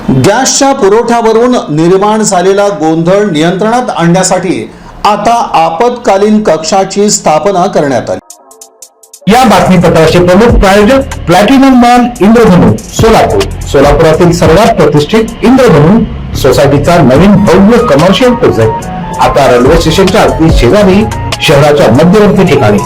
गॅसच्या पुरवठ्यावरून निर्माण झालेला गोंधळ नियंत्रणात आणण्यासाठी आता आपत्कालीन कक्षाची स्थापना करण्यात आली। या बातमीपत्राचे प्रमुख प्रायोजक प्लॅटिनम मॉल इंद्रधनु सोलापूर। सोलापुरातील सर्वात प्रतिष्ठित इंद्रधनु सोसायटीचा नवीन भव्य कमर्शियल प्रोजेक्ट आता रेल्वे स्टेशनच्या अगदी शेजारी शहराच्या मध्यवर्ती ठिकाणी।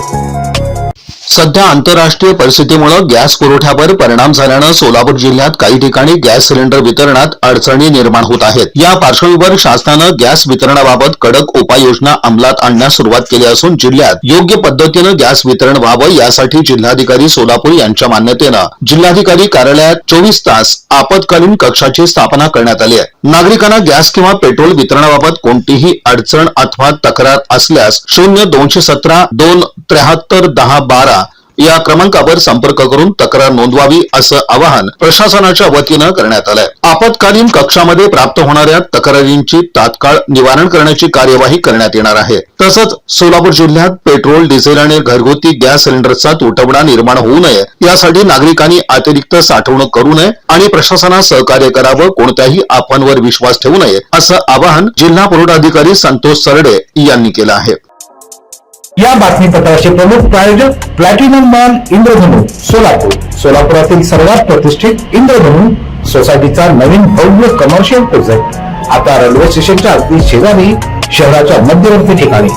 सध्या आंतरराष्ट्रीय परिस्थितीमुळे गॅस पुरवठ्यावर परिणाम झाल्याने सोलापूर जिल्ह्यात काही ठिकाणी गॅस सिलेंडर वितरणात अडचणी निर्माण होत आहेत। या पार्श्वभूमीवर शासनाने गॅस वितरणाबाबत कडक उपाययोजना अंमलात आणण्यास सुरुवात केली असून जिल्ह्यात योग्य पद्धतीने गॅस वितरण व्हावे यासाठी जिल्हाधिकारी सोलापूर यांच्या मान्यतेने जिल्हाधिकारी कार्यालयात 24 तास आपत्कालीन कक्षाची स्थापना करण्यात आली आहे। नागरिकांना गॅस किंवा पेट्रोल वितरणाबाबत कोणतीही अडचण अथवा तक्रार असल्यास 0217 273 1012 या क्रमांकावर संपर्क करून तक्रार नोंदवावी असं आवाहन प्रशासनाच्या वतीनं करण्यात आलंय। आपत्कालीन कक्षामध्ये प्राप्त होणाऱ्या तक्रारींची तात्काळ निवारण करण्याची कार्यवाही करण्यात येणार आहे। तसंच सोलापूर जिल्ह्यात पेट्रोल, डिझेल आणि घरगुती गॅस सिलेंडरचा तुटवडा निर्माण होऊ नये यासाठी नागरिकांनी अतिरिक्त साठवणूक करू नये आणि प्रशासनास सहकार्य करावं, कोणत्याही अफवांवर विश्वास ठेवू नये असं आवाहन जिल्हा पुरवठा अधिकारी संतोष सरडे यांनी केलं आहे। या बातमीपत्राचे प्रमुख प्रायोजक प्लॅटिनम मॉल इंद्रधनु सोलापूर। सोलापुरातील सर्वात प्रतिष्ठित इंद्रधनु सोसायटीचा नवीन भव्य कमर्शियल प्रोजेक्ट आता रेल्वे स्टेशनच्या अगदी शेजारी शहराच्या मध्यवर्ती ठिकाणी।